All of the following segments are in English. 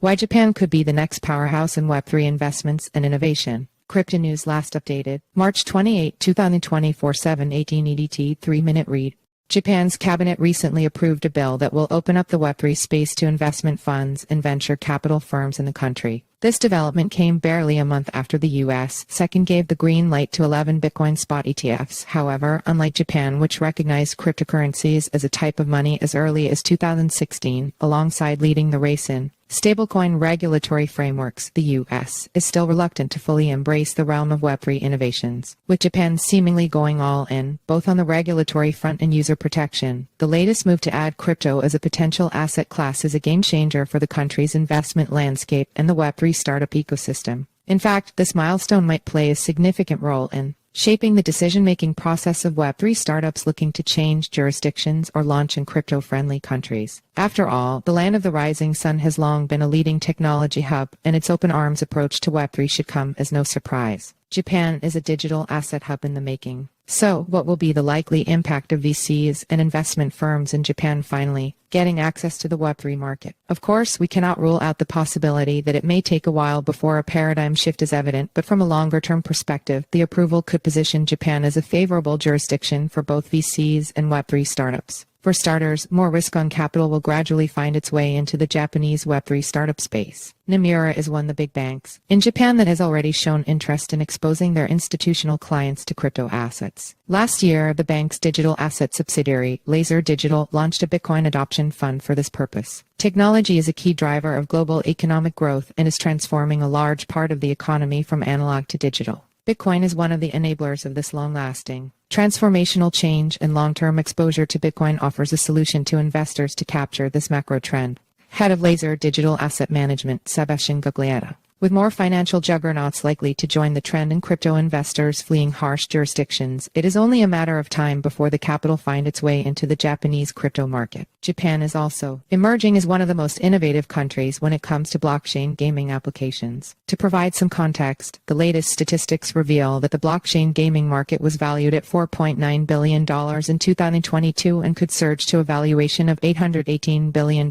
Why Japan could be the next powerhouse in Web3 investments and innovation. Cryptonews last updated, March 28, 2024 7:18 EDT 3-minute read. Japan's cabinet recently approved a bill that will open up the Web3 space to investment funds and venture capital firms in the country. This development came barely a month after the U.S. second gave the green light to 11 Bitcoin Spot ETFs. However, unlike Japan, which recognized cryptocurrencies as a type of money as early as 2016, alongside leading the race in stablecoin regulatory frameworks, the U.S. is still reluctant to fully embrace the realm of Web3 innovations. With Japan seemingly going all in, both on the regulatory front and user protection, the latest move to add crypto as a potential asset class is a game changer for the country's investment landscape and the Web3 startup ecosystem. In fact, this milestone might play a significant role in shaping the decision-making process of Web3 startups looking to change jurisdictions or launch in crypto-friendly countries. After all, the land of the rising sun has long been a leading technology hub, and its open arms approach to Web3 should come as no surprise. Japan is a digital asset hub in the making. So, what will be the likely impact of VCs and investment firms in Japan finally getting access to the Web3 market? Of course, we cannot rule out the possibility that it may take a while before a paradigm shift is evident, but from a longer-term perspective, the approval could position Japan as a favorable jurisdiction for both VCs and Web3 startups. For starters, more risk on capital will gradually find its way into the Japanese Web3 startup space. Nomura is one of the big banks in Japan that has already shown interest in exposing their institutional clients to crypto assets. Last year, the bank's digital asset subsidiary, Laser Digital, launched a Bitcoin adoption fund for this purpose. Technology is a key driver of global economic growth and is transforming a large part of the economy from analog to digital. Bitcoin is one of the enablers of this long-lasting transformational change, and long-term exposure to Bitcoin offers a solution to investors to capture this macro trend. Head of Laser Digital Asset Management, Sebastian Guglietta. With more financial juggernauts likely to join the trend and crypto investors fleeing harsh jurisdictions, it is only a matter of time before the capital find its way into the Japanese crypto market. Japan is also emerging as one of the most innovative countries when it comes to blockchain gaming applications. To provide some context, the latest statistics reveal that the blockchain gaming market was valued at $4.9 billion in 2022 and could surge to a valuation of $818 billion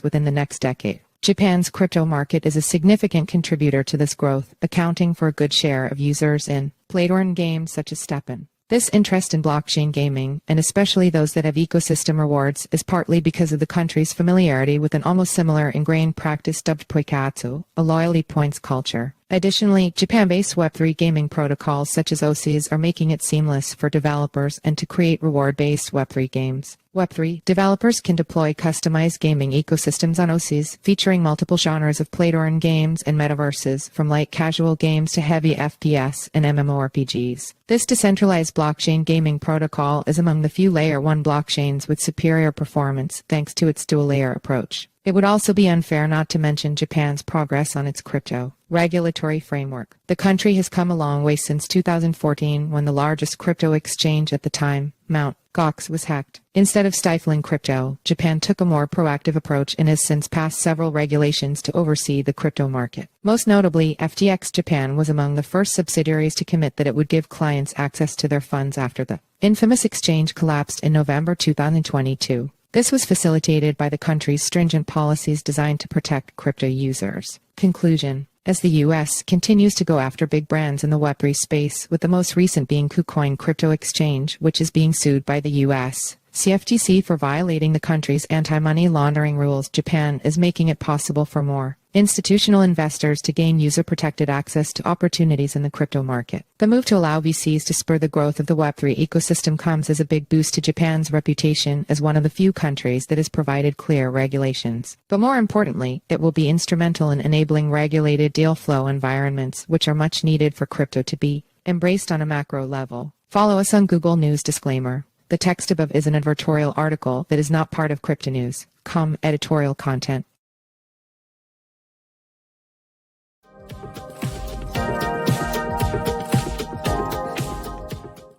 within the next decade. Japan's crypto market is a significant contributor to this growth, accounting for a good share of users in play-to-earn games such as Steppen. This interest in blockchain gaming, and especially those that have ecosystem rewards, is partly because of the country's familiarity with an almost similar ingrained practice dubbed poikatsu, a loyalty points culture. Additionally, Japan-based Web3 gaming protocols such as OCs are making it seamless for developers and to create reward-based Web3 games. Web3 developers can deploy customized gaming ecosystems on OCs, featuring multiple genres of play-to-earn games and metaverses, from light casual games to heavy FPS and MMORPGs. This decentralized blockchain gaming protocol is among the few Layer 1 blockchains with superior performance thanks to its dual-layer approach. It would also be unfair not to mention Japan's progress on its crypto regulatory framework. The country has come a long way since 2014, when the largest crypto exchange at the time, Mt. Gox, was hacked. Instead of stifling crypto, Japan took a more proactive approach and has since passed several regulations to oversee the crypto market. Most notably, FTX Japan was among the first subsidiaries to commit that it would give clients access to their funds after the infamous exchange collapsed in November 2022. This was facilitated by the country's stringent policies designed to protect crypto users. Conclusion. As the U.S. continues to go after big brands in the Web3 space, with the most recent being KuCoin Crypto Exchange, which is being sued by the U.S. CFTC for violating the country's anti-money laundering rules, Japan is making it possible for more institutional investors to gain user-protected access to opportunities in the crypto market. The move to allow VCs to spur the growth of the Web3 ecosystem comes as a big boost to Japan's reputation as one of the few countries that has provided clear regulations. But more importantly, it will be instrumental in enabling regulated deal flow environments, which are much needed for crypto to be embraced on a macro level. Follow us on Google News. Disclaimer. The text above is an editorial article that is not part of Cryptonews.com editorial content.